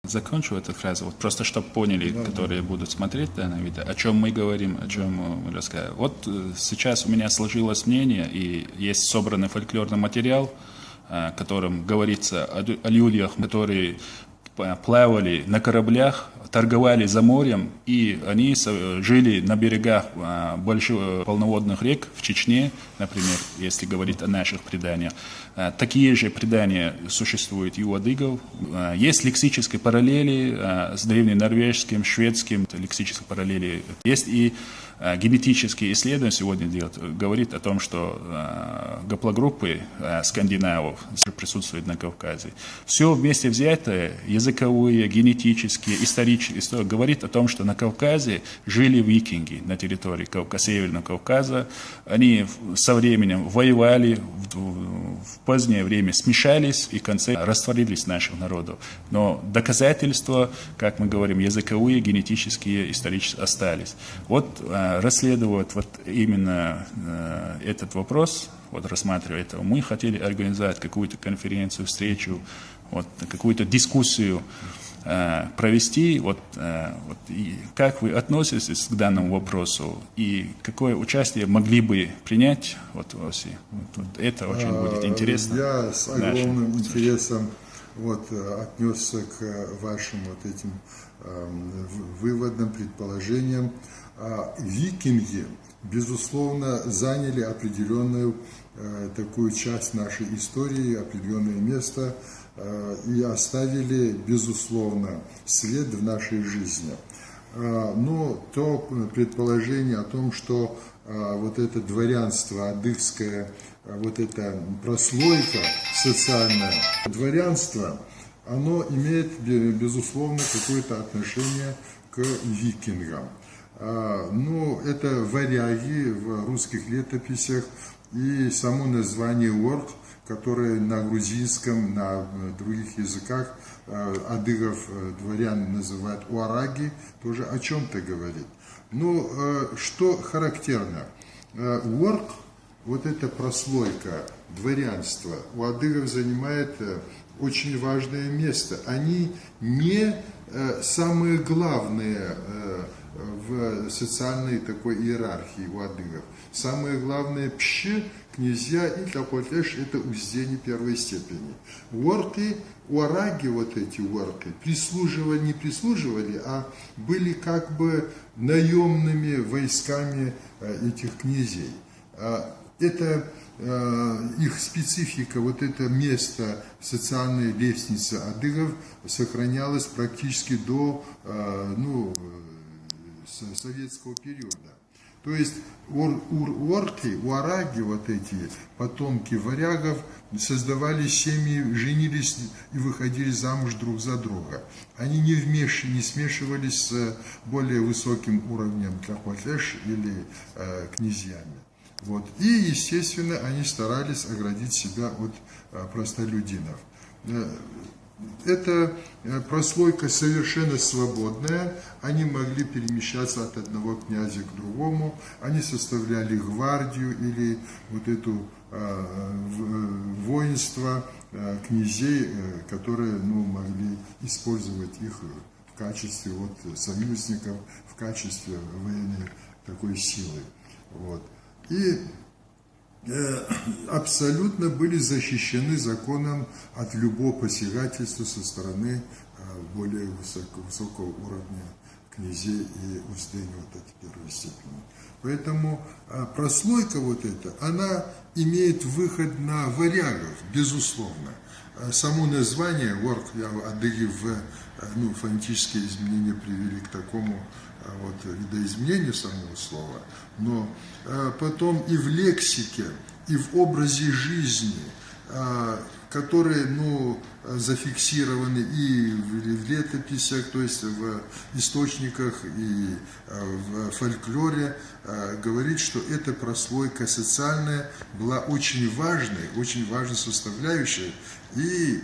Закончу эту фразу, вот просто чтобы поняли, которые будут смотреть данное видео, о чем мы говорим, о чем мы рассказываем. Вот сейчас у меня сложилось мнение, и есть собранный фольклорный материал, в котором говорится о людях, которые плавали на кораблях, торговали за морем, и они жили на берегах больших полноводных рек в Чечне, например, если говорить о наших преданиях. Такие же предания существуют и у адыгов. Есть лексические параллели с древненорвежским, шведским, лексические параллели. Есть и генетические исследования сегодня говорит о том, что гаплогруппы скандинавов присутствуют на Кавказе. Все вместе взятое, языковые, генетические, исторические, говорит о том, что на Кавказе жили викинги на территории Северного Кавказа. Они со временем воевали, в позднее время смешались и в конце растворились наших народов. Но доказательства, как мы говорим, языковые, генетические, исторические остались. Вот расследовать вот именно этот вопрос, вот рассматривая это, мы хотели организовать какую-то конференцию, встречу, вот, какую-то дискуссию провести. И как вы относитесь к данному вопросу и какое участие могли бы принять? Это очень будет интересно. Я с огромным интересом отнесся к вашим этим выводам, предположениям. Викинги, безусловно, заняли определенную такую часть нашей истории, определенное место и оставили, безусловно, след в нашей жизни. Но то предположение о том, что вот это дворянство адыгское, вот эта прослойка социальная, дворянство, оно имеет, безусловно, какое-то отношение к викингам. Это варяги в русских летописях и само название орк, которое на грузинском, на других языках адыгов, дворян называют уараги, тоже о чем-то говорит. Что характерно? Орк, вот эта прослойка дворянства у адыгов занимает очень важное место. Они не самые главные в социальной такой иерархии у адыгов. Самое главное пщи, князья и такотеш – это уздени первой степени. Уорки, уараги, вот эти уорки, не прислуживали, а были как бы наемными войсками этих князей. Это их специфика, вот это место социальной лестницы адыгов сохранялось практически до советского периода. То есть орки, уараги, вот эти потомки варягов, создавали семьи, женились и выходили замуж друг за друга. Они не смешивались с более высоким уровнем тлахватеш или князьями. И, естественно, они старались оградить себя от простолюдинов. Эта прослойка совершенно свободная, они могли перемещаться от одного князя к другому, они составляли гвардию или воинство князей, которые могли использовать их в качестве союзников, в качестве военной такой силы. И абсолютно были защищены законом от любого посягательства со стороны более высокого уровня князей и уздени первой степени. Поэтому прослойка эта, она имеет выход на варягов, безусловно. Само название орк, адыги фонетические изменения привели к такому видоизменению самого слова, но потом и в лексике, и в образе жизни, которые зафиксированы и в летописях, то есть в источниках и в фольклоре, говорит, что эта прослойка социальная была очень важной составляющей и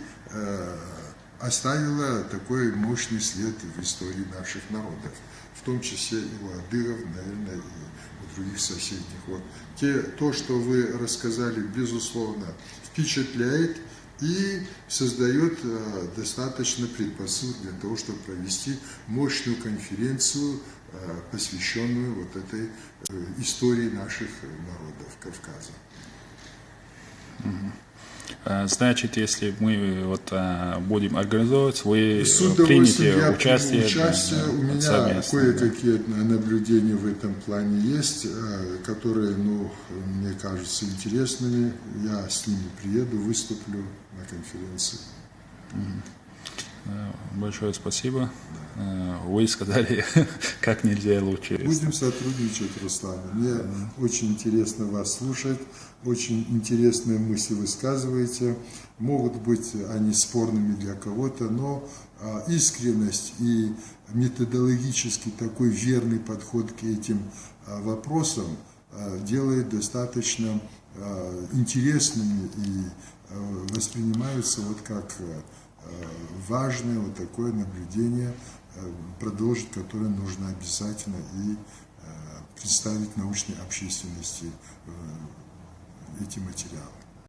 оставила такой мощный след в истории наших народов, в том числе и у адыгов, наверное, и у других соседних. То, что вы рассказали, безусловно, впечатляет, и создает достаточно предпосылок для того, чтобы провести мощную конференцию, посвященную вот этой истории наших народов Кавказа. Значит, если мы вот будем организовывать, вы С удовольствием я примете участие. У меня кое-какие наблюдения в этом плане есть, которые, мне кажутся интересными. Я с ними приеду, выступлю на конференции. Большое спасибо. Вы сказали, как нельзя лучше. Будем сотрудничать, Руслан. Мне очень интересно вас слушать, очень интересные мысли высказываете. Могут быть они спорными для кого-то, но искренность и методологически такой верный подход к этим вопросам делает достаточно интересными и воспринимаются вот как важное вот такое наблюдение, продолжить которое нужно обязательно и представить научной общественности эти материалы.